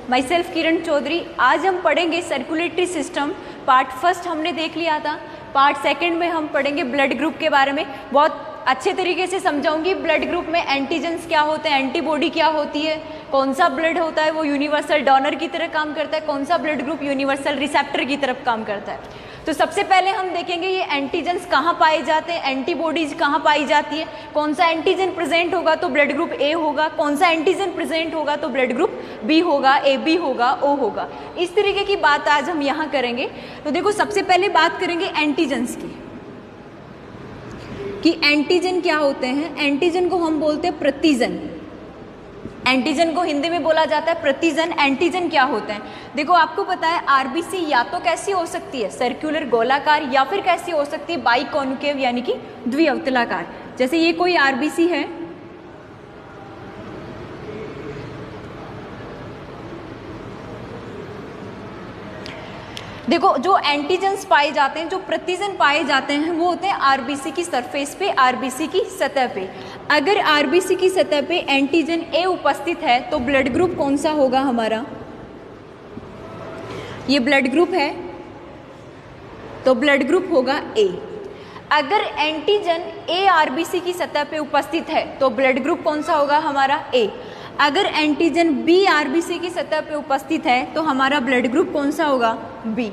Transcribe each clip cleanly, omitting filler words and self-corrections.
My self Kiran Chaudhary. आज हम पढ़ेंगे सर्कुलेटरी सिस्टम। पार्ट फर्स्ट हमने देख लिया था, पार्ट सेकंड में हम पढ़ेंगे ब्लड ग्रुप के बारे में। बहुत अच्छे तरीके से समझाऊंगी। ब्लड ग्रुप में एंटीजेंस क्या होते हैं, एंटीबॉडी क्या होती है, कौन सा ब्लड होता है वो यूनिवर्सल डोनर की तरह काम करता है, कौन सा ब्लड ग्रुप यूनिवर्सल रिसेप्टर की तरफ काम करता है। तो सबसे पहले हम देखेंगे ये एंटीजेंस कहाँ पाए जाते हैं, एंटीबॉडीज कहाँ पाई जाती है, कौन सा एंटीजन प्रेजेंट होगा तो ब्लड ग्रुप ए होगा, कौन सा एंटीजन प्रेजेंट होगा तो ब्लड ग्रुप बी होगा, ए बी होगा, ओ होगा। इस तरीके की बात आज हम यहाँ करेंगे। तो देखो सबसे पहले बात करेंगे एंटीजेंस की कि एंटीजन क्या होते हैं। एंटीजन को हम बोलते हैं प्रतिजन। एंटीजन को हिंदी में बोला जाता है प्रतिजन। एंटीजन क्या होते हैं, देखो आपको पता है आरबीसी या तो कैसी हो सकती है, सर्कुलर गोलाकार, या फिर कैसी हो सकती है बाइकॉन्केव यानी कि द्विअवतलाकार। जैसे ये कोई आरबीसी है, देखो जो एंटीजेंस पाए जाते हैं, जो प्रतिजन पाए जाते हैं वो होते हैं आरबीसी की सरफेस पे, आरबीसी की सतह पे। अगर आरबीसी की सतह पे एंटीजन ए उपस्थित है तो ब्लड ग्रुप कौन सा होगा हमारा, ये ब्लड ग्रुप है तो ब्लड ग्रुप होगा ए। अगर एंटीजन ए आरबीसी की सतह पे उपस्थित है तो ब्लड ग्रुप कौन सा होगा हमारा ए। अगर एंटीजन बी आरबीसी की सतह पे उपस्थित है तो हमारा ब्लड ग्रुप कौन सा होगा बी।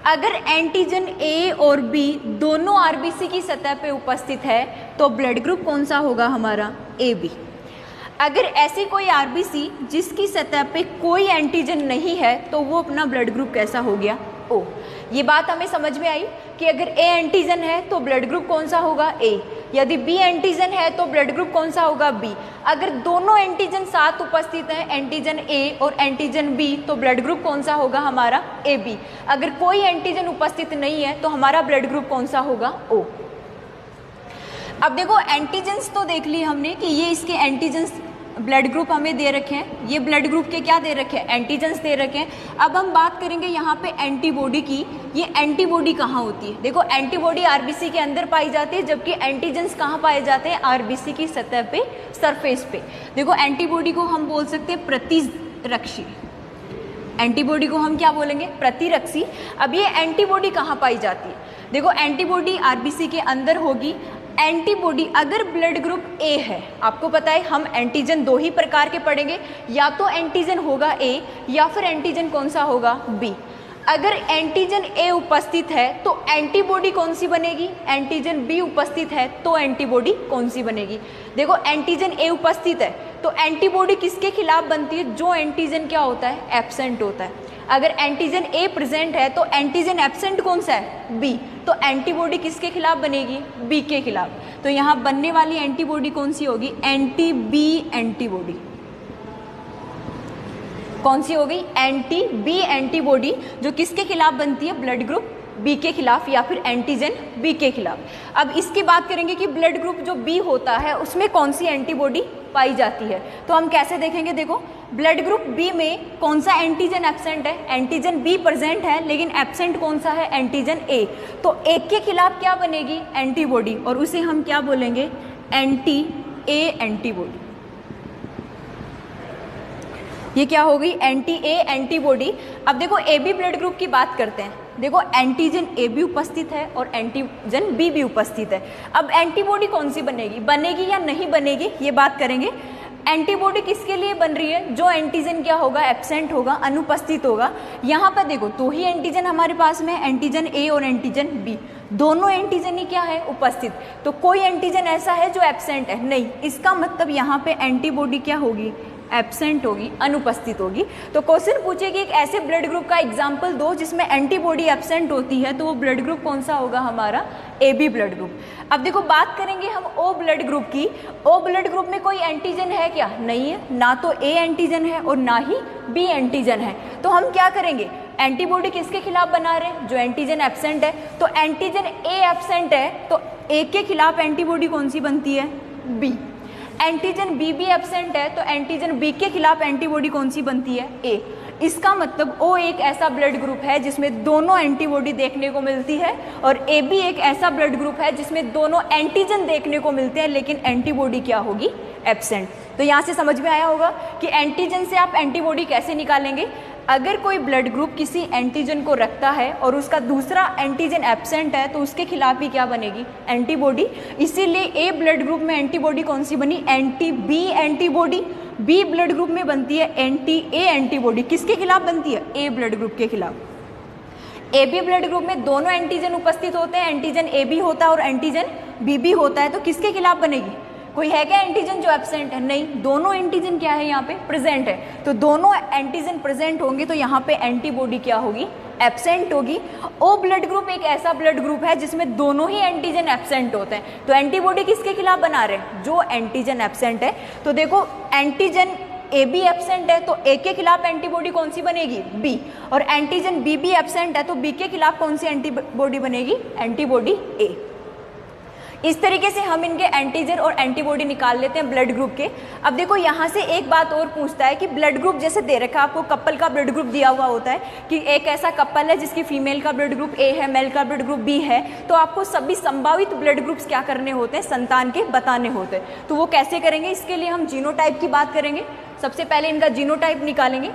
अगर एंटीजन ए और बी दोनों आरबीसी की सतह पे उपस्थित है तो ब्लड ग्रुप कौन सा होगा हमारा ए बी। अगर ऐसी कोई आरबीसी जिसकी सतह पे कोई एंटीजन नहीं है तो वो अपना ब्लड ग्रुप कैसा हो गया ओ। ये बात हमें समझ में आई कि अगर ए एंटीजन है तो ब्लड ग्रुप कौन सा होगा ए, यदि बी एंटीजन है तो ब्लड ग्रुप कौन सा होगा बी। अगर दोनों एंटीजन साथ उपस्थित हैं, एंटीजन ए और एंटीजन बी, तो ब्लड ग्रुप कौन सा होगा हमारा ए बी। अगर कोई एंटीजन उपस्थित नहीं है तो हमारा ब्लड ग्रुप कौन सा होगा ओ। अब देखो एंटीजेंस तो देख लिए हमने कि ये इसके एंटीजेंस ब्लड ग्रुप हमें दे रखे हैं, ये ब्लड ग्रुप के क्या दे रखे हैं, एंटीजेंस दे रखे हैं। अब हम बात करेंगे यहाँ पे एंटीबॉडी की। ये एंटीबॉडी कहाँ होती है, देखो एंटीबॉडी आरबीसी के अंदर पाई जाती है, जबकि एंटीजेंस कहाँ पाए जाते हैं, आरबीसी की सतह पे, सरफेस पे। देखो एंटीबॉडी को हम बोल सकते हैं प्रतिरक्षी। एंटीबॉडी को हम क्या बोलेंगे, प्रतिरक्षी। अब ये एंटीबॉडी कहाँ पाई जाती है, देखो एंटीबॉडी आरबीसी के अंदर होगी। एंटीबॉडी अगर ब्लड ग्रुप ए है, आपको पता है हम एंटीजन दो ही प्रकार के पढ़ेंगे, या तो एंटीजन होगा ए या फिर एंटीजन कौन सा होगा बी। अगर एंटीजन ए उपस्थित है तो एंटीबॉडी कौन सी बनेगी, एंटीजन बी उपस्थित है तो एंटीबॉडी कौन सी बनेगी। देखो एंटीजन ए उपस्थित है तो एंटीबॉडी किसके खिलाफ बनती है, जो एंटीजन क्या होता है, एब्सेंट होता है। अगर एंटीजन ए प्रेजेंट है तो एंटीजन एब्सेंट कौन सा है बी, तो एंटीबॉडी किसके खिलाफ बनेगी, बी के खिलाफ। तो यहाँ बनने वाली एंटीबॉडी कौन सी होगी, एंटी बी एंटीबॉडी। कौन सी हो गई, एंटी बी एंटीबॉडी, जो किसके खिलाफ बनती है, ब्लड ग्रुप बी के खिलाफ या फिर एंटीजन बी के खिलाफ। अब इसकी बात करेंगे कि ब्लड ग्रुप जो बी होता है उसमें कौन सी एंटीबॉडी पाई जाती है। तो हम कैसे देखेंगे, देखो ब्लड ग्रुप बी में कौन सा एंटीजन एब्सेंट है, एंटीजन बी प्रेजेंट है लेकिन एब्सेंट कौन सा है, एंटीजन ए। तो ए के खिलाफ क्या बनेगी, एंटीबॉडी, और उसे हम क्या बोलेंगे, एंटी ए एंटीबॉडी। ये क्या हो गई, एंटी ए एंटीबॉडी। अब देखो ए बी ब्लड ग्रुप की बात करते हैं। देखो एंटीजन ए भी उपस्थित है और एंटीजन बी भी उपस्थित है। अब एंटीबॉडी कौन सी बनेगी या नहीं बनेगी, ये बात करेंगे। एंटीबॉडी किसके लिए बन रही है, जो एंटीजन क्या होगा, एब्सेंट होगा, अनुपस्थित होगा। यहाँ पर देखो दो ही एंटीजन हमारे पास में, एंटीजन ए और एंटीजन बी, दोनों एंटीजन ही क्या है, उपस्थित। तो कोई एंटीजन ऐसा है जो एब्सेंट है नहीं, इसका मतलब यहाँ पे एंटीबॉडी क्या होगी, एब्सेंट होगी, अनुपस्थित होगी। तो क्वेश्चन पूछे कि एक ऐसे ब्लड ग्रुप का एग्जाम्पल दो जिसमें एंटीबॉडी एब्सेंट होती है, तो वो ब्लड ग्रुप कौन सा होगा हमारा, ए बी ब्लड ग्रुप। अब देखो बात करेंगे हम ओ ब्लड ग्रुप की। ओ ब्लड ग्रुप में कोई एंटीजन है क्या, नहीं है, ना तो ए एंटीजन है और ना ही बी एंटीजन है। तो हम क्या करेंगे, एंटीबॉडी किसके खिलाफ बना रहे हैं, जो एंटीजन एब्सेंट है। तो एंटीजन ए एब्सेंट है तो ए के खिलाफ एंटीबॉडी कौन सी बनती है, बी। एंटीजन बी भी एब्सेंट है तो एंटीजन बी के खिलाफ एंटीबॉडी कौन सी बनती है, ए। इसका मतलब ओ एक ऐसा ब्लड ग्रुप है जिसमें दोनों एंटीबॉडी देखने को मिलती है, और ए बी एक ऐसा ब्लड ग्रुप है जिसमें दोनों एंटीजन देखने को मिलते हैं लेकिन एंटीबॉडी क्या होगी, एब्सेंट। तो यहाँ से समझ में आया होगा कि एंटीजन से आप एंटीबॉडी कैसे निकालेंगे। अगर कोई ब्लड ग्रुप किसी एंटीजन को रखता है और उसका दूसरा एंटीजन एब्सेंट है तो उसके खिलाफ भी क्या बनेगी, एंटीबॉडी। इसीलिए ए ब्लड ग्रुप में एंटीबॉडी कौन सी बनी, anti B antibody. B blood group में बनती है एंटी ए एंटीबॉडी। किसके खिलाफ बनती है, ए ब्लड ग्रुप के खिलाफ। ए बी ब्लड ग्रुप में दोनों एंटीजन उपस्थित होते हैं, एंटीजन ए बी होता है और एंटीजन बी बी होता है। तो किसके खिलाफ बनेगी, कोई है क्या एंटीजन जो एब्सेंट है, नहीं, दोनों एंटीजन क्या है यहाँ पे प्रेजेंट है। तो दोनों एंटीजन प्रेजेंट होंगे तो यहाँ पे एंटीबॉडी क्या होगी, एब्सेंट होगी। ओ ब्लड ग्रुप एक ऐसा ब्लड ग्रुप है जिसमें दोनों ही एंटीजन एब्सेंट होते हैं। तो एंटीबॉडी किसके खिलाफ बना रहे हैं, जो एंटीजन एब्सेंट है। तो देखो एंटीजन ए बी एब्सेंट है तो ए के खिलाफ एंटीबॉडी कौन सी बनेगी, बी। और एंटीजन बी बी एब्सेंट है तो बी के खिलाफ कौन सी एंटीबॉडी बनेगी, एंटीबॉडी ए। इस तरीके से हम इनके एंटीजन और एंटीबॉडी निकाल लेते हैं ब्लड ग्रुप के। अब देखो यहाँ से एक बात और पूछता है कि ब्लड ग्रुप जैसे दे रखा है आपको, कपल का ब्लड ग्रुप दिया हुआ होता है कि एक ऐसा कपल है जिसकी फीमेल का ब्लड ग्रुप ए है, मेल का ब्लड ग्रुप बी है। तो आपको सभी संभावित ब्लड ग्रुप्स क्या करने होते हैं, संतान के बताने होते हैं। तो वो कैसे करेंगे, इसके लिए हम जीनोटाइप की बात करेंगे। सबसे पहले इनका जीनोटाइप निकालेंगे।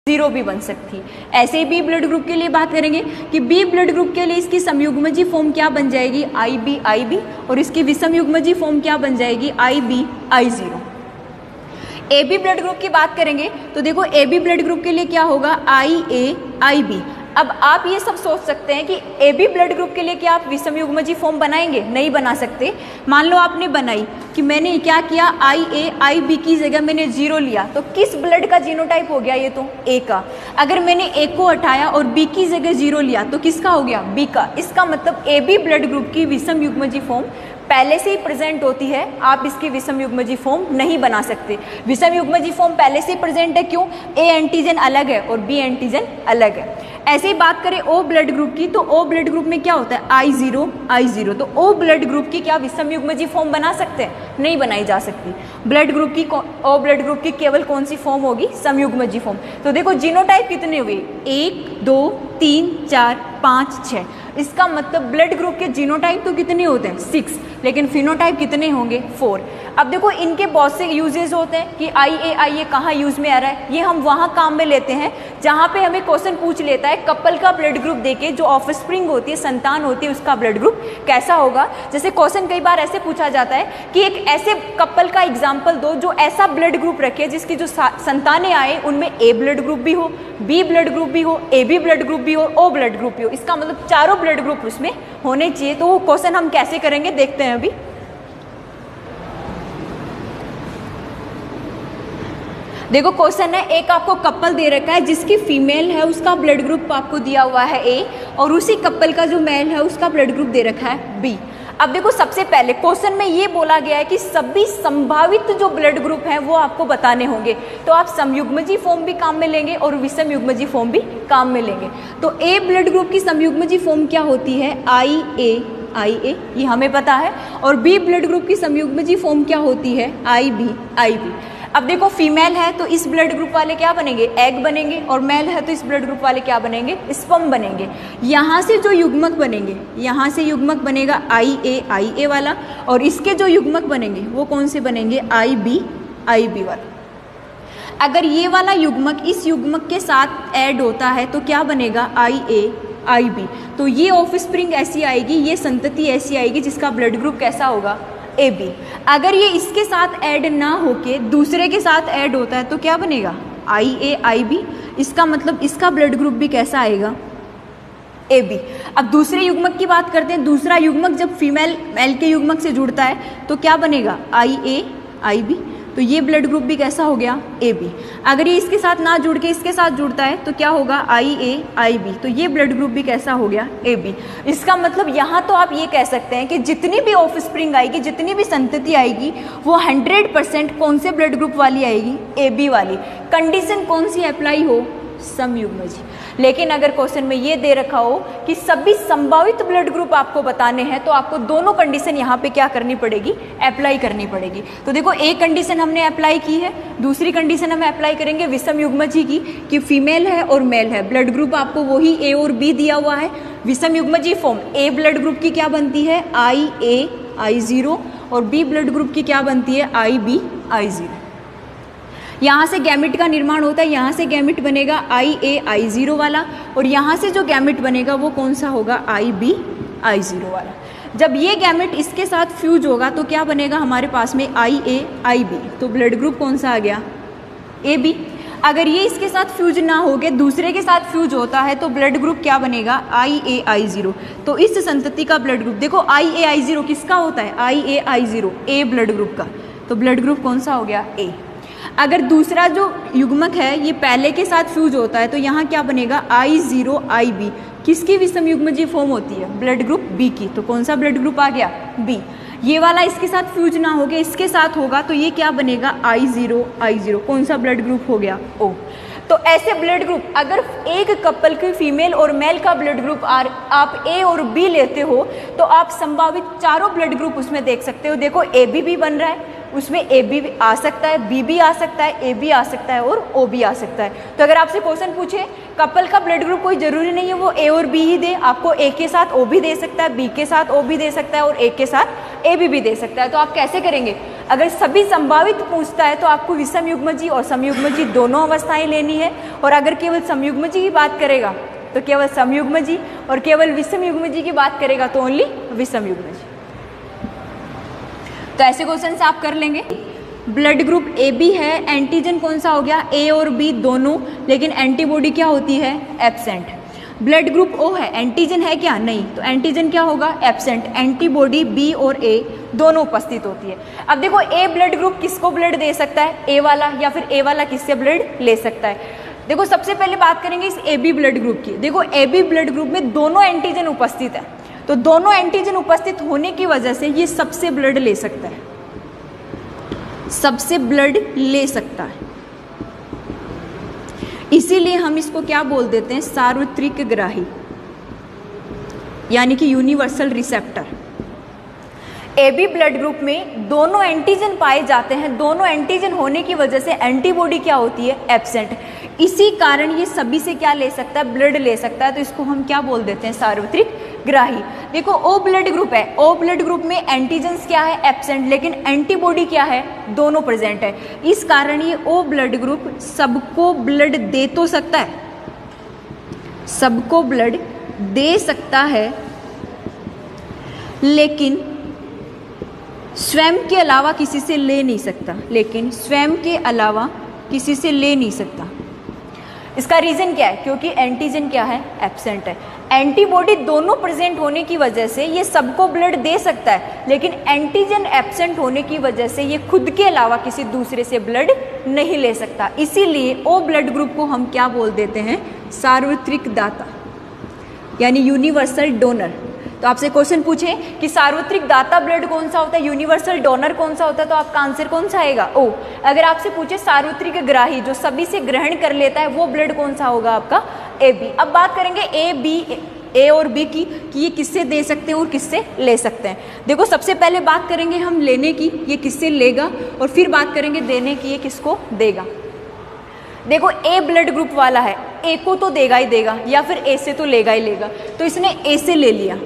जीरो भी बन सकती है। ऐसे ही बी ब्लड ग्रुप के लिए बात करेंगे कि बी ब्लड ग्रुप के लिए इसकी समयुग्मजी फॉर्म क्या बन जाएगी, आई बी, और इसकी विषमयुग्मजी फॉर्म क्या बन जाएगी, I0। A B blood group की बात करेंगे तो देखो ए बी ब्लड ग्रुप के लिए क्या होगा, IA अब आप ये सब सोच सकते हैं कि ए बी ब्लड ग्रुप के लिए क्या आप विषमयुग्मजी फॉर्म बनाएंगे, नहीं बना सकते। मान लो आपने बनाई कि मैंने क्या किया, IB की जगह मैंने 0 लिया तो किस ब्लड का जीनोटाइप हो गया, ये तो ए का। अगर मैंने ए को हटाया और बी की जगह 0 लिया तो किसका हो गया, बी का। इसका मतलब ए बी ब्लड ग्रुप की विषमयुग्मजी फॉर्म पहले से ही प्रेजेंट होती है, आप इसकी विषमयुग्मजी फॉर्म नहीं बना सकते। विषमयुग्मजी फॉर्म पहले से ही प्रेजेंट है, क्यों, ए एंटीजन अलग है और बी एंटीजन अलग है। ऐसे ही बात करें ओ ब्लड ग्रुप की तो ओ ब्लड ग्रुप में क्या होता है, I0। तो ओ ब्लड ग्रुप की क्या विषमयुग्मजी फॉर्म बना सकते हैं, नहीं बनाई जा सकती। ब्लड ग्रुप की ओ ब्लड ग्रुप की केवल कौन सी फॉर्म होगी, समयुग्मजी फॉर्म। तो देखो जीनोटाइप कितने हुए, 1 2 3 4 5 6। इसका मतलब ब्लड ग्रुप के जीनोटाइप तो कितने होते हैं, 6, लेकिन फिनोटाइप कितने होंगे, 4। अब देखो इनके बहुत से यूजेस होते हैं कि IA कहाँ यूज में आ रहा है, ये हम वहाँ काम में लेते हैं जहाँ पे हमें क्वेश्चन पूछ लेता है कपल का ब्लड ग्रुप देके, जो ऑफस्प्रिंग होती है, संतान होती है, उसका ब्लड ग्रुप कैसा होगा। जैसे क्वेश्चन कई बार ऐसे पूछा जाता है कि एक ऐसे कपल का एग्जाम्पल दो जो ऐसा ब्लड ग्रुप रखे जिसकी जो संतानें आए उनमें ए ब्लड ग्रुप भी हो, बी ब्लड ग्रुप भी हो, AB ब्लड ग्रुप भी हो, O ब्लड ग्रुप भी हो। इसका मतलब चारों ब्लड ग्रुप उसमें होने चाहिए। तो वो क्वेश्चन हम कैसे करेंगे देखते हैं अभी। देखो क्वेश्चन है, एक आपको कपल दे रखा है जिसकी फीमेल है, उसका ब्लड ग्रुप आपको दिया हुआ है A, और उसी कपल का जो मेल है उसका ब्लड ग्रुप दे रखा है B। अब देखो सबसे पहले क्वेश्चन में ये बोला गया है कि सभी संभावित जो ब्लड ग्रुप हैं वो आपको बताने होंगे। तो आप समयुग्मजी फॉर्म भी काम में लेंगे और विषमयुग्मजी फॉर्म भी काम में लेंगे। तो ए ब्लड ग्रुप की समयुग्मजी फॉर्म क्या होती है, IA, ये हमें पता है। और बी ब्लड ग्रुप की समयुग्मजी फॉर्म क्या होती है, IB। अब देखो फीमेल है तो इस ब्लड ग्रुप वाले क्या बनेंगे, एग बनेंगे, और मेल है तो इस ब्लड ग्रुप वाले क्या बनेंगे, स्पर्म बनेंगे। यहाँ से जो युग्मक बनेंगे, यहाँ से युग्मक बनेगा IA वाला, और इसके जो युग्मक बनेंगे वो कौन से बनेंगे, IB वाला। अगर ये वाला युग्मक इस युग्मक के साथ ऐड होता है तो क्या बनेगा, IB। तो ये ऑफस्प्रिंग ऐसी आएगी, ये संतति ऐसी आएगी जिसका ब्लड ग्रुप कैसा होगा, AB। अगर ये इसके साथ ऐड ना होके दूसरे के साथ ऐड होता है तो क्या बनेगा, IB। इसका मतलब इसका ब्लड ग्रुप भी कैसा आएगा, AB। अब दूसरे युग्मक की बात करते हैं। दूसरा युग्मक जब फीमेल मेल के युग्मक से जुड़ता है तो क्या बनेगा, IB। तो ये ब्लड ग्रुप भी कैसा हो गया, AB। अगर ये इसके साथ ना जुड़ के इसके साथ जुड़ता है तो क्या होगा, IB। तो ये ब्लड ग्रुप भी कैसा हो गया, AB। इसका मतलब यहाँ तो आप ये कह सकते हैं कि जितनी भी ऑफस्प्रिंग आएगी, जितनी भी संतति आएगी, वो 100% कौन से ब्लड ग्रुप वाली आएगी, AB वाली। कंडीशन कौन सी अप्लाई हो, समयुग्मजी। लेकिन अगर क्वेश्चन में ये दे रखा हो कि सभी संभावित ब्लड ग्रुप आपको बताने हैं तो आपको दोनों कंडीशन यहाँ पे क्या करनी पड़ेगी, अप्लाई करनी पड़ेगी। तो देखो एक कंडीशन हमने अप्लाई की है, दूसरी कंडीशन हम अप्लाई करेंगे विषम युग्मजी की कि फीमेल है और मेल है, ब्लड ग्रुप आपको वही ए और बी दिया हुआ है। विषम युग्मजी फॉर्म ए ब्लड ग्रुप की क्या बनती है, IA I0 और बी ब्लड ग्रुप की क्या बनती है, IB I0। यहाँ से गैमेट का निर्माण होता है, यहाँ से गैमेट बनेगा IA I0 वाला और यहाँ से जो गैमेट बनेगा वो कौन सा होगा, IB I0 वाला। जब ये गैमेट इसके साथ फ्यूज होगा तो क्या बनेगा हमारे पास में IA IB, तो ब्लड ग्रुप कौन सा आ गया, AB। अगर ये इसके साथ फ्यूज ना हो गए, दूसरे के साथ फ्यूज होता है तो ब्लड ग्रुप क्या बनेगा, IA I0। तो इस संतति का ब्लड ग्रुप देखो IA I0 किसका होता है, IA I0 A blood group का, तो ब्लड ग्रुप कौन सा हो गया, A। अगर दूसरा जो युग्मक है ये पहले के साथ फ्यूज होता है तो यहाँ क्या बनेगा, I0 IB, किसकी विषम युग्मजी फॉर्म होती है, ब्लड ग्रुप B की, तो कौन सा ब्लड ग्रुप आ गया, B। ये वाला इसके साथ फ्यूज ना हो गया, इसके साथ होगा तो ये क्या बनेगा, I0 I0, कौन सा ब्लड ग्रुप हो गया, O। तो ऐसे ब्लड ग्रुप अगर एक कपल की फीमेल और मेल का ब्लड ग्रुप आप A और B लेते हो तो आप संभावित चारों ब्लड ग्रुप उसमें देख सकते हो। देखो AB भी बन रहा है, उसमें AB आ सकता है, B भी आ सकता है, AB आ सकता है और O भी आ सकता है। तो अगर आपसे क्वेश्चन पूछे कपल का ब्लड ग्रुप, कोई जरूरी नहीं है वो A और B ही दे, आपको A के साथ O भी दे सकता है, B के साथ O भी दे सकता है और A के साथ AB भी दे सकता है। तो आप कैसे करेंगे, अगर सभी संभावित पूछता है तो आपको विषम युग्मजी और समयुग्मजी दोनों अवस्थाएं लेनी है, और अगर केवल समयुग्मजी की बात करेगा तो केवल समयुग्मजी और केवल विषम युग्मजी की बात करेगा तो ओनली विषम युग्मजी। तो ऐसे क्वेश्चन आप कर लेंगे। ब्लड ग्रुप AB है, एंटीजन कौन सा हो गया, A और B दोनों, लेकिन एंटीबॉडी क्या होती है, एब्सेंट। ब्लड ग्रुप O है, एंटीजन है क्या, नहीं, तो एंटीजन क्या होगा, एब्सेंट। एंटीबॉडी B और A दोनों उपस्थित होती है। अब देखो A ब्लड ग्रुप किसको ब्लड दे सकता है, A वाला, या फिर A वाला किससे ब्लड ले सकता है। देखो सबसे पहले बात करेंगे इस AB ब्लड ग्रुप की। देखो AB ब्लड ग्रुप में दोनों एंटीजन उपस्थित है, तो दोनों एंटीजन उपस्थित होने की वजह से ये सबसे ब्लड ले सकता है, सबसे ब्लड ले सकता है। इसीलिए हम इसको क्या बोल देते हैं, सार्वत्रिक ग्राही, यानी कि universal receptor. AB blood group में दोनों एंटीजन पाए जाते हैं, दोनों एंटीजन होने की वजह से एंटीबॉडी क्या होती है, एब्सेंट। इसी कारण ये सभी से क्या ले सकता है, ब्लड ले सकता है, तो इसको हम क्या बोल देते हैं, सार्वत्रिक ग्राही। देखो O ब्लड ग्रुप है, O ब्लड ग्रुप में एंटीजन्स क्या है, एब्सेंट, लेकिन एंटीबॉडी क्या है, दोनों प्रेजेंट है। इस कारण ये O ब्लड ग्रुप सबको ब्लड दे तो सकता है, सबको ब्लड दे सकता है, लेकिन स्वयं के अलावा किसी से ले नहीं सकता, लेकिन स्वयं के अलावा किसी से ले नहीं सकता। इसका रीज़न क्या है, क्योंकि एंटीजन क्या है, एब्सेंट है। एंटीबॉडी दोनों प्रेजेंट होने की वजह से ये सबको ब्लड दे सकता है, लेकिन एंटीजन एब्सेंट होने की वजह से ये खुद के अलावा किसी दूसरे से ब्लड नहीं ले सकता। इसीलिए O ब्लड ग्रुप को हम क्या बोल देते हैं, सार्वत्रिक दाता, यानी यूनिवर्सल डोनर। तो आपसे क्वेश्चन पूछे कि सार्वत्रिक दाता ब्लड कौन सा होता है, यूनिवर्सल डोनर कौन सा होता है, तो आपका आंसर कौन सा आएगा, O। अगर आपसे पूछे सार्वत्रिक ग्राही, जो सभी से ग्रहण कर लेता है, वो ब्लड कौन सा होगा, आपका AB। अब बात करेंगे A और B की कि ये किससे दे सकते हैं और किससे ले सकते हैं। देखो सबसे पहले बात करेंगे हम लेने की, ये किससे लेगा, और फिर बात करेंगे देने की, ये किसको देगा। देखो A ब्लड ग्रुप वाला है, A को तो देगा ही देगा, या फिर A से तो लेगा ही लेगा। तो इसने A से ले लिया,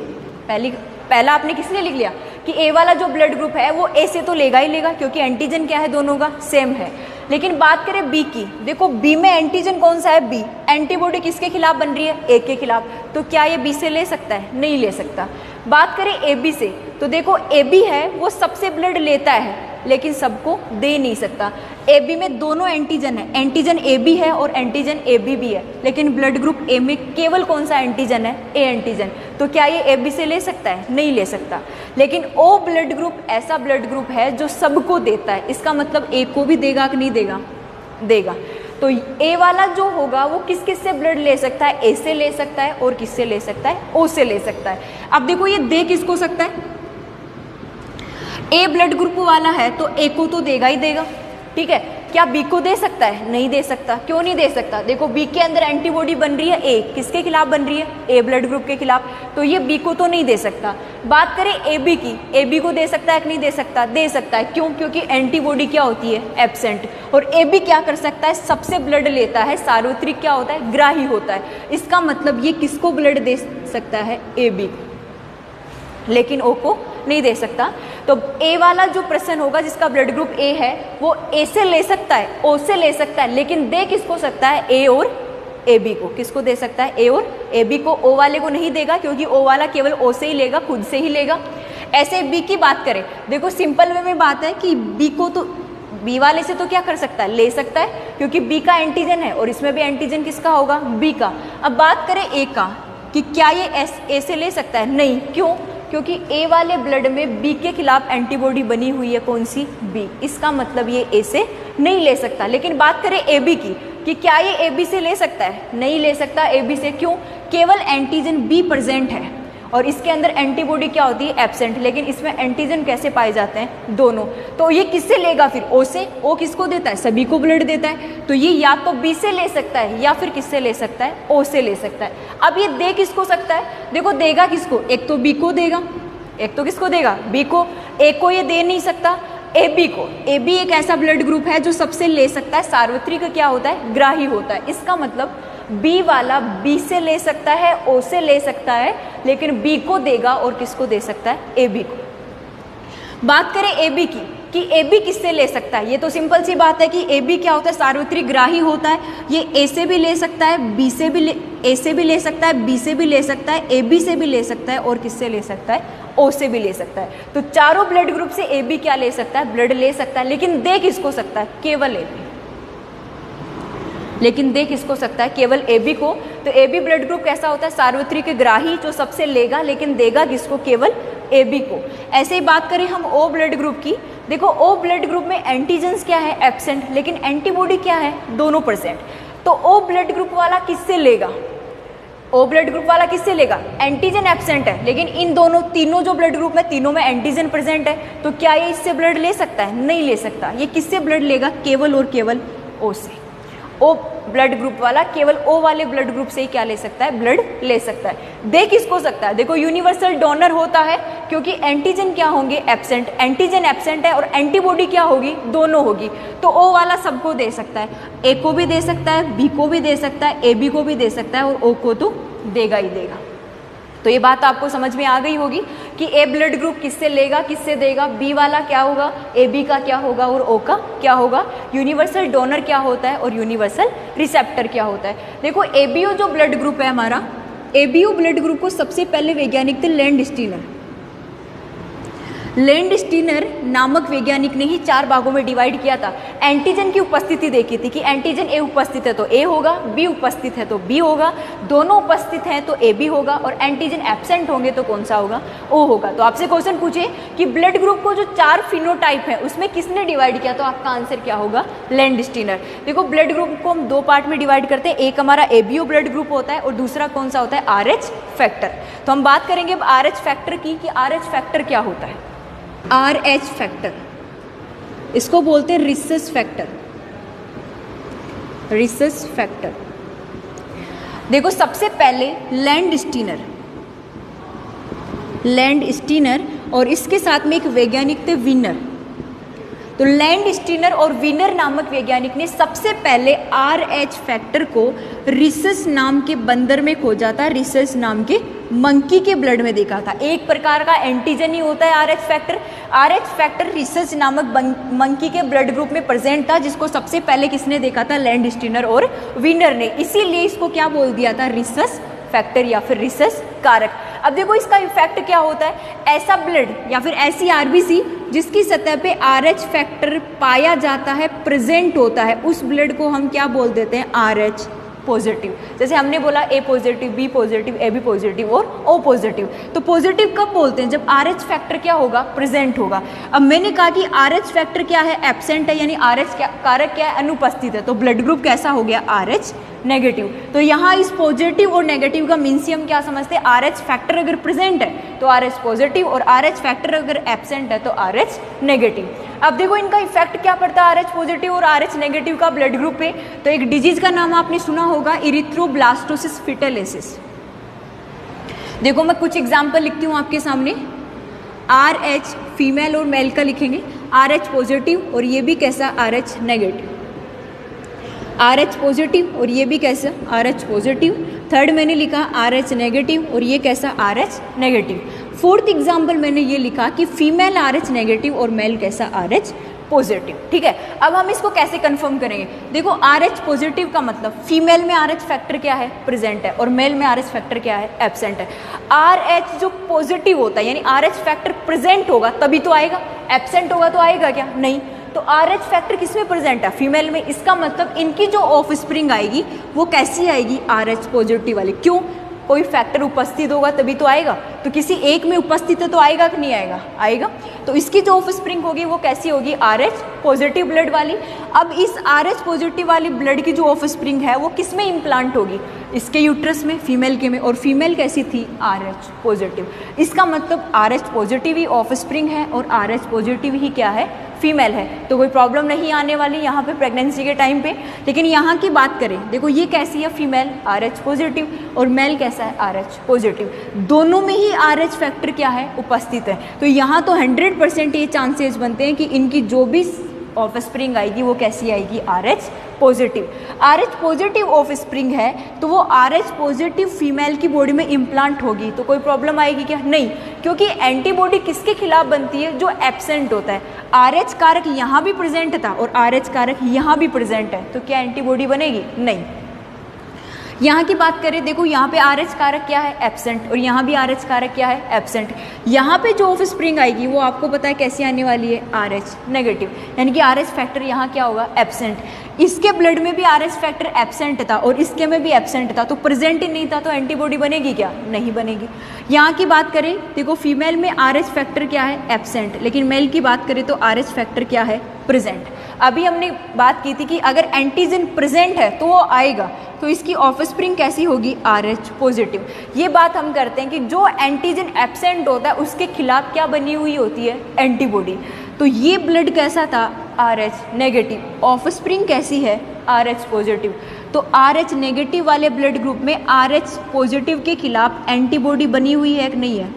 पहला आपने किसने लिख लिया कि A वाला जो ब्लड ग्रुप है वो A से तो लेगा ही लेगा, क्योंकि एंटीजन क्या है, दोनों का सेम है। लेकिन बात करें B की, देखो B में एंटीजन कौन सा है, B। एंटीबॉडी किसके खिलाफ बन रही है, A के खिलाफ, तो क्या ये B से ले सकता है, नहीं ले सकता। बात करें AB से, तो देखो AB है वो सबसे ब्लड लेता है, लेकिन सबको दे नहीं सकता। AB में दोनों एंटीजन है, एंटीजन AB है और एंटीजन AB भी है, लेकिन ब्लड ग्रुप A में केवल कौन सा एंटीजन है, A एंटीजन, तो क्या ये AB से ले सकता है, नहीं ले सकता। लेकिन O ब्लड ग्रुप ऐसा ब्लड ग्रुप है जो सबको देता है, इसका मतलब A को भी देगा कि नहीं देगा, देगा। तो A वाला जो होगा वो किस किस से ब्लड ले सकता है, A से ले सकता है, और किससे ले सकता है, O से ले सकता है। अब देखो ये दे किसको सकता है, A ब्लड ग्रुप वाला है तो A को तो देगा ही देगा, ठीक है। क्या बी को दे सकता है? नहीं दे सकता। क्यों नहीं दे सकता? देखो बी के अंदर एंटीबॉडी बन रही है ए, किसके खिलाफ बन रही है? ए ब्लड ग्रुप के खिलाफ, तो ये बी को तो नहीं दे सकता। बात करें ए बी की, ए बी को दे सकता है कि नहीं दे सकता? दे सकता है। क्यों? क्योंकि एंटीबॉडी क्या होती है? एब्सेंट। और ए बी क्या कर सकता है? सबसे ब्लड लेता है, सार्वत्रिक क्या होता है? ग्राही होता है। इसका मतलब ये किसको ब्लड दे सकता है? ए बी, लेकिन ओ को नहीं दे सकता। तो ए वाला जो प्रश्न होगा जिसका ब्लड ग्रुप ए है वो ए से ले सकता है, ओ से ले सकता है, लेकिन दे किसको सकता है? ए और ए बी को। किसको दे सकता है? ए और ए बी को। ओ वाले को नहीं देगा क्योंकि ओ वाला केवल ओ से ही लेगा, खुद से ही लेगा। ऐसे बी की बात करें, देखो सिंपल वे में बात है कि बी को तो बी वाले से तो क्या कर सकता है? ले सकता है, क्योंकि बी का एंटीजन है और इसमें भी एंटीजन किसका होगा? बी का। अब बात करें ए का कि क्या ये ए से ले सकता है? नहीं। क्यों? क्योंकि ए वाले ब्लड में बी के खिलाफ एंटीबॉडी बनी हुई है, कौन सी? बी। इसका मतलब ये ए से नहीं ले सकता। लेकिन बात करें ए बी की कि क्या ये ए बी से ले सकता है? नहीं ले सकता ए बी से। क्यों? केवल एंटीजन बी प्रेजेंट है और इसके अंदर एंटीबॉडी क्या होती है? एब्सेंट। लेकिन इसमें एंटीजन कैसे पाए जाते हैं? दोनों। तो ये किससे लेगा फिर? ओ से। ओ किसको देता है? सभी को ब्लड देता है। तो ये या तो बी से ले सकता है या फिर किससे ले सकता है? ओ से ले सकता है। अब ये दे किसको सकता है? देखो देगा किसको? एक तो बी को देगा, एक तो किसको देगा? बी को। ए को ये दे नहीं सकता, ए बी को। ए बी एक ऐसा ब्लड ग्रुप है जो सबसे ले सकता है, सार्वत्रिक क्या होता है? ग्राही होता है। इसका मतलब बी वाला बी से ले सकता है, ओ से ले सकता है, लेकिन बी को देगा और किसको दे सकता है? ए बी को। बात करें ए बी की कि ए बी किससे ले सकता है? ये तो सिंपल सी बात है कि ए बी क्या होता है? सार्वत्रिक ग्राही होता है। ये ए से भी ले सकता है, बी से भी ए से भी ले सकता है, बी से भी ले सकता है, ए बी से भी ले सकता है और किससे ले सकता है? ओ से भी ले सकता है। तो चारों ब्लड ग्रुप से ए बी क्या ले सकता है? ब्लड ले सकता है। लेकिन दे किसको सकता है? केवल ए बी। लेकिन दे किसको सकता है? केवल ए बी को। तो ए बी ब्लड ग्रुप कैसा होता है? सार्वत्रिक ग्राही, जो सबसे लेगा, लेकिन देगा किसको? केवल ए बी को। ऐसे ही बात करें हम ओ ब्लड ग्रुप की, देखो ओ ब्लड ग्रुप में एंटीजेंस क्या है? एब्सेंट, लेकिन एंटीबॉडी क्या है? दोनों प्रेजेंट। तो ओ ब्लड ग्रुप वाला किससे लेगा? ओ ब्लड ग्रुप वाला किससे लेगा? एंटीजन एब्सेंट है, लेकिन इन दोनों तीनों जो ब्लड ग्रुप में तीनों में एंटीजन प्रेजेंट है, तो क्या ये इससे ब्लड ले सकता है? नहीं ले सकता। ये किससे ब्लड लेगा? केवल और केवल ओ से। ओ ब्लड ग्रुप वाला केवल ओ वाले ब्लड ग्रुप से ही क्या ले सकता है? ब्लड ले सकता है। दे किसको सकता है? देखो यूनिवर्सल डोनर होता है, क्योंकि एंटीजन क्या होंगे? एब्सेंट। एंटीजन एब्सेंट है और एंटीबॉडी क्या होगी? दोनों होगी। तो ओ वाला सबको दे सकता है, ए को भी दे सकता है, बी को भी दे सकता है, ए बी को भी दे सकता है और ओ को तो देगा ही देगा। तो ये बात आपको समझ में आ गई होगी कि ए ब्लड ग्रुप किससे लेगा, किससे देगा, बी वाला क्या होगा, ए बी का क्या होगा और ओ का क्या होगा, यूनिवर्सल डोनर क्या होता है और यूनिवर्सल रिसेप्टर क्या होता है। देखो एबीओ जो ब्लड ग्रुप है हमारा, एबीओ ब्लड ग्रुप को सबसे पहले वैज्ञानिक थे लैंडस्टीनर। लैंडस्टीनर नामक वैज्ञानिक ने ही 4 भागों में डिवाइड किया था। एंटीजन की उपस्थिति देखी थी कि एंटीजन ए उपस्थित है तो ए होगा, बी उपस्थित है तो बी होगा, दोनों उपस्थित हैं तो ए बी होगा और एंटीजन एब्सेंट होंगे तो कौन सा होगा, ओ होगा। तो आपसे क्वेश्चन पूछे कि ब्लड ग्रुप को जो 4 फिनोटाइप है उसमें किसने डिवाइड किया, तो आपका आंसर क्या होगा, लैंडस्टीनर। देखो ब्लड ग्रुप को हम 2 पार्ट में डिवाइड करते हैं, एक हमारा एबीओ ब्लड ग्रुप होता है और दूसरा कौन सा होता है, आरएच फैक्टर। तो हम बात करेंगे अब आरएच फैक्टर की कि आरएच फैक्टर क्या होता है। आरएच फैक्टर इसको बोलते हैं रिसस फैक्टर। रिसस फैक्टर देखो सबसे पहले लैंडस्टीनर और इसके साथ में एक वैज्ञानिक थे विनर। तो लैंडस्टीनर और विनर नामक वैज्ञानिक ने सबसे पहले आरएच फैक्टर को रिसस नाम के बंदर में खोजा था, रिसस नाम के मंकी के ब्लड में देखा था। एक प्रकार का एंटीजन ही होता है RH factor. RH factor rhesus नामक मंकी के ब्लड ग्रुप में प्रेजेंट था, जिसको सबसे पहले किसने देखा था, लैंडस्टीनर और विनर ने। इसीलिए इसको क्या बोल दिया था, रिसस फैक्टर या फिर रिसस कारक। अब देखो इसका इफेक्ट क्या होता है, ऐसा ब्लड या फिर ऐसी आरबीसी जिसकी सतह पे आरएच फैक्टर पाया जाता है, प्रेजेंट होता है, उस ब्लड को हम क्या बोल देते हैं, आरएच पॉजिटिव। जैसे हमने बोला A positive, B positive, A B positive और ओ पॉजिटिव। तो पॉजिटिव कब बोलते हैं, जब आरएच फैक्टर क्या होगा, प्रेजेंट होगा। अब मैंने कहा कि आरएच फैक्टर क्या है, एब्सेंट है, यानी आरएच कारक क्या है, अनुपस्थित है। तो ब्लड ग्रुप कैसा हो गया, आरएच नेगेटिव। तो यहाँ इस पॉजिटिव और नेगेटिव का मीन्स हम क्या समझते हैं, आरएच फैक्टर अगर प्रेजेंट है तो आरएच पॉजिटिव और आरएच फैक्टर अगर एब्सेंट है तो आरएच नेगेटिव। अब देखो इनका इफेक्ट क्या पड़ता है RH पॉजिटिव और RH नेगेटिव का ब्लड ग्रुप पे। तो एक डिजीज का नाम आपने सुना होगा, इरिथ्रोब्लास्टोसिस फिटलेसिस। देखो मैं कुछ एग्जाम्पल लिखती हूँ आपके सामने। RH फीमेल और मेल का लिखेंगे, RH पॉजिटिव और ये भी कैसा RH नेगेटिव, RH पॉजिटिव और ये भी कैसा RH पॉजिटिव। थर्ड मैंने लिखा RH नेगेटिव और ये कैसा RH नेगेटिव। फोर्थ एग्जाम्पल मैंने ये लिखा कि फीमेल RH नेगेटिव और मेल कैसा RH पॉजिटिव। ठीक है, अब हम इसको कैसे कंफर्म करेंगे। देखो RH पॉजिटिव का मतलब फीमेल में RH फैक्टर क्या है, प्रेजेंट है, और मेल में RH फैक्टर क्या है, एब्सेंट है। RH जो पॉजिटिव होता है यानी RH फैक्टर प्रेजेंट होगा तभी तो आएगा, एब्सेंट होगा तो आएगा क्या, नहीं। तो RH फैक्टर किस में प्रेजेंट है, फीमेल में। इसका मतलब इनकी जो ऑफ स्प्रिंग आएगी वो कैसी आएगी, RH पॉजिटिव वाली। क्यों, कोई फैक्टर उपस्थित होगा तभी तो आएगा, तो किसी एक में उपस्थित है तो आएगा कि नहीं आएगा, आएगा। तो इसकी जो ऑफ स्प्रिंग होगी वो कैसी होगी, RH पॉजिटिव ब्लड वाली। अब इस RH पॉजिटिव वाली ब्लड की जो ऑफ स्प्रिंग है वो किस में इम्प्लांट होगी, इसके यूट्रस में, फीमेल के में, और फीमेल कैसी थी, RH पॉजिटिव। इसका मतलब RH positive he of spring है और RH पॉजिटिव ही क्या है, फीमेल है। तो कोई प्रॉब्लम नहीं आने वाली यहाँ पे प्रेगनेंसी के टाइम पे। लेकिन यहाँ की बात करें, देखो ये कैसी है, फीमेल RH पॉजिटिव और मेल कैसा है, RH पॉजिटिव। दोनों में ही RH फैक्टर क्या है, उपस्थित है। तो यहाँ तो 100% ये चांसेस बनते हैं कि इनकी जो भी ऑफ स्प्रिंग आएगी वो कैसी आएगी, RH positive. RH positive of spring है तो वो RH पॉजिटिव फीमेल की बॉडी में इम्प्लांट होगी, तो कोई प्रॉब्लम आएगी क्या, नहीं। क्योंकि एंटीबॉडी किसके खिलाफ बनती है, जो एब्सेंट होता है। RH कारक यहाँ भी प्रेजेंट था और RH कारक यहाँ भी प्रेजेंट है, तो क्या एंटीबॉडी बनेगी, नहीं। यहाँ की बात करें, देखो यहाँ पे RH कारक क्या है, एब्सेंट, और यहाँ भी RH कारक क्या है, एब्सेंट। यहाँ पे जो ऑफ स्प्रिंग आएगी वो आपको पता है कैसी आने वाली है, RH नेगेटिव, यानी कि RH फैक्टर यहाँ क्या होगा, एब्सेंट। इसके ब्लड में भी RH फैक्टर एब्सेंट था और इसके में भी एब्सेंट था, तो प्रेजेंट ही नहीं था, तो एंटीबॉडी बनेगी क्या, नहीं बनेगी। यहाँ की बात करें, देखो फीमेल में RH फैक्टर क्या है, एब्सेंट, लेकिन मेल की बात करें तो RH फैक्टर क्या है, प्रेजेंट। अभी हमने बात की थी कि अगर एंटीजन प्रेजेंट है तो वो आएगा, तो इसकी ऑफ स्प्रिंग कैसी होगी, RH पॉजिटिव। ये बात हम करते हैं कि जो एंटीजन एब्सेंट होता है उसके खिलाफ क्या बनी हुई होती है, एंटीबॉडी। तो ये ब्लड कैसा था, RH नेगेटिव, ऑफ स्प्रिंग कैसी है, RH पॉजिटिव। तो RH नेगेटिव वाले ब्लड ग्रुप में RH पॉजिटिव के खिलाफ एंटीबॉडी बनी हुई है कि नहीं है,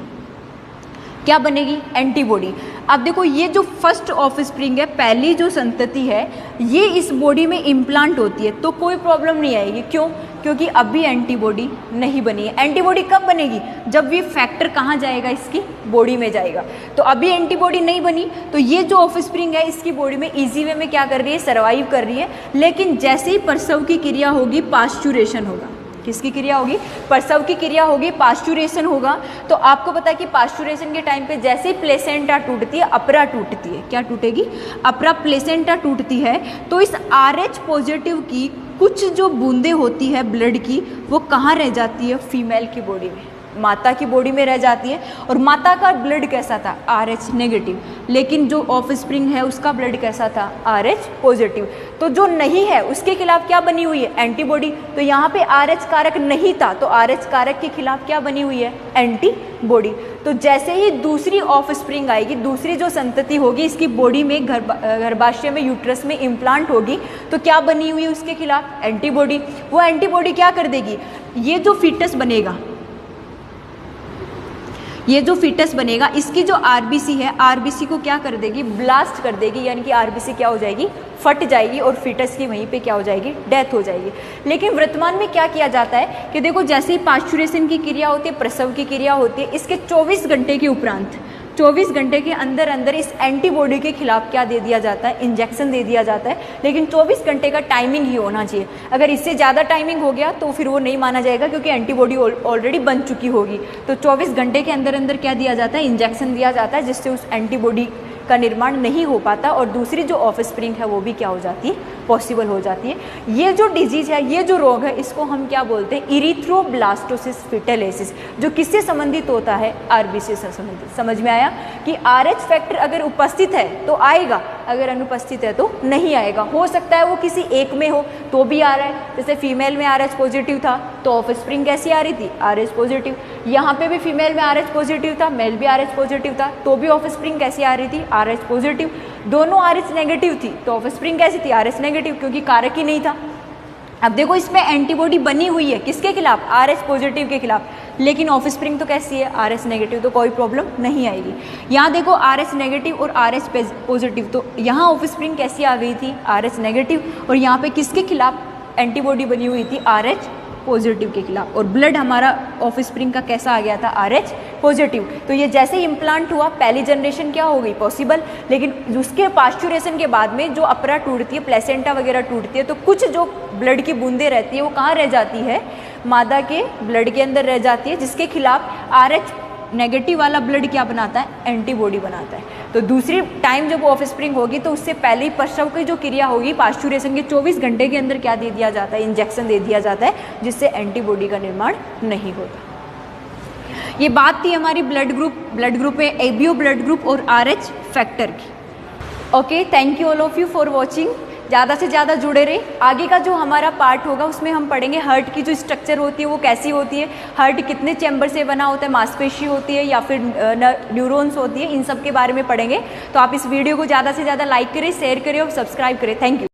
क्या बनेगी, एंटीबॉडी। अब देखो ये जो फर्स्ट ऑफ स्प्रिंग है, पहली जो संतति है, ये इस बॉडी में इम्प्लांट होती है तो कोई प्रॉब्लम नहीं आएगी। क्यों, क्योंकि अभी एंटीबॉडी नहीं बनी है। एंटीबॉडी कब बनेगी, जब ये फैक्टर कहाँ जाएगा, इसकी बॉडी में जाएगा। तो अभी एंटीबॉडी नहीं बनी, तो ये जो ऑफ स्प्रिंग है इसकी बॉडी में इजी वे में क्या कर रही है, सर्वाइव कर रही है। लेकिन जैसे ही प्रसव की क्रिया होगी, पास्चुरेशन होगा। किसकी क्रिया होगी, प्रसव की क्रिया होगी, पास्चुरेशन होगा। तो आपको पता है कि पास्चुरेशन के टाइम पे जैसे ही प्लेसेंटा टूटती है, अपरा टूटती है, क्या टूटेगी, अपरा प्लेसेंटा टूटती है। तो इस RH पॉजिटिव की कुछ जो बूंदें होती है ब्लड की, वो कहाँ रह जाती है, फीमेल की बॉडी में, माता की बॉडी में रह जाती है। और माता का ब्लड कैसा था, RH नेगेटिव, लेकिन जो ऑफ स्प्रिंग है उसका ब्लड कैसा था, RH पॉजिटिव। तो जो नहीं है उसके खिलाफ क्या बनी हुई है, एंटीबॉडी। तो यहाँ पे RH कारक नहीं था, तो RH कारक के खिलाफ क्या बनी हुई है, एंटीबॉडी। तो जैसे ही दूसरी ऑफ स्प्रिंग आएगी, दूसरी जो संतति होगी इसकी बॉडी में, गर्भाशय में, यूट्रस में इम्प्लांट होगी, तो क्या बनी हुई है उसके खिलाफ, एंटीबॉडी। वो एंटीबॉडी क्या कर देगी, ये जो फीटस बनेगा, ये जो फीटस बनेगा, इसकी जो RBC है, RBC को क्या कर देगी, ब्लास्ट कर देगी, यानी कि RBC क्या हो जाएगी, फट जाएगी और फीटस की वहीं पे क्या हो जाएगी, डेथ हो जाएगी। लेकिन वर्तमान में क्या किया जाता है कि देखो जैसे ही पास्चुरेशन की क्रिया होती है, प्रसव की क्रिया होती है, इसके 24 घंटे के उपरांत, 24 घंटे के अंदर अंदर इस एंटीबॉडी के खिलाफ क्या दे दिया जाता है, इंजेक्शन दे दिया जाता है। लेकिन 24 घंटे का टाइमिंग ही होना चाहिए। अगर इससे ज़्यादा टाइमिंग हो गया तो फिर वो नहीं माना जाएगा, क्योंकि एंटीबॉडी ऑलरेडी बन चुकी होगी। तो 24 घंटे के अंदर अंदर क्या दिया जाता है, इंजेक्शन दिया जाता है, जिससे उस एंटीबॉडी का निर्माण नहीं हो पाता और दूसरी जो ऑफ स्प्रिंग है वो भी क्या हो जाती है, पॉसिबल हो जाती है। ये जो डिजीज है, ये जो रोग है, इसको हम क्या बोलते हैं, इरिथ्रोब्लास्टोसिस फिटलेसिस, जो किससे संबंधित होता है, RBC से संबंधित। समझ में आया कि RH फैक्टर अगर उपस्थित है तो आएगा, अगर अनुपस्थित है तो नहीं आएगा। हो सकता है वो किसी एक में हो तो भी आ रहा है, जैसे फीमेल में RH पॉजिटिव था तो ऑफस्प्रिंग कैसी आ रही थी, RH पॉजिटिव। यहाँ पे भी फीमेल में RH पॉजिटिव था, मेल भी RH पॉजिटिव था तो भी ऑफस्प्रिंग कैसी आ रही थी, RH पॉजिटिव। दोनों RH नेगेटिव थी तो ऑफस्प्रिंग कैसी थी, RH नेगेटिव, क्योंकि कारक ही नहीं था। अब देखो इसमें एंटीबॉडी बनी हुई है किसके खिलाफ, RH पॉजिटिव के खिलाफ, लेकिन ऑफस्प्रिंग तो कैसी है, RH नेगेटिव, तो कोई प्रॉब्लम नहीं आएगी। यहाँ देखो RH नेगेटिव और RH पॉजिटिव, तो यहाँ ऑफस्प्रिंग कैसी आ गई थी, RH नेगेटिव, और यहाँ पे किसके खिलाफ एंटीबॉडी बनी हुई थी, RH पॉजिटिव के खिलाफ, और ब्लड हमारा ऑफस्प्रिंग का कैसा आ गया था, RH पॉजिटिव। तो ये जैसे ही इम्प्लांट हुआ पहली जनरेशन क्या हो गई, पॉसिबल, लेकिन उसके पास्चुरेशन के बाद में जो अपरा टूटती है, प्लेसेंटा वगैरह टूटती है, तो कुछ जो ब्लड की बूंदें रहती है वो कहाँ रह जाती है, मादा के ब्लड के अंदर रह जाती है, जिसके खिलाफ RH नेगेटिव वाला ब्लड क्या बनाता है, एंटीबॉडी बनाता है। तो दूसरी टाइम जब ऑफस्प्रिंग होगी तो उससे पहले ही प्रसव की जो क्रिया होगी, पास्चुरेशन के 24 घंटे के अंदर क्या दे दिया जाता है, इंजेक्शन दे दिया जाता है, जिससे एंटीबॉडी का निर्माण नहीं होता। ये बात थी हमारी ब्लड ग्रुप में ABO ब्लड ग्रुप और RH फैक्टर की। Okay, thank you all of you for watching. ज़्यादा से ज़्यादा जुड़े रहे। आगे का जो हमारा पार्ट होगा उसमें हम पढ़ेंगे हार्ट की जो स्ट्रक्चर होती है वो कैसी होती है, हार्ट कितने चैम्बर से बना होता है, मांसपेशी होती है या फिर न्यूरॉन्स होती है, इन सब के बारे में पढ़ेंगे। तो आप इस वीडियो को ज़्यादा से ज़्यादा लाइक करें, शेयर करें और सब्सक्राइब करें। Thank you.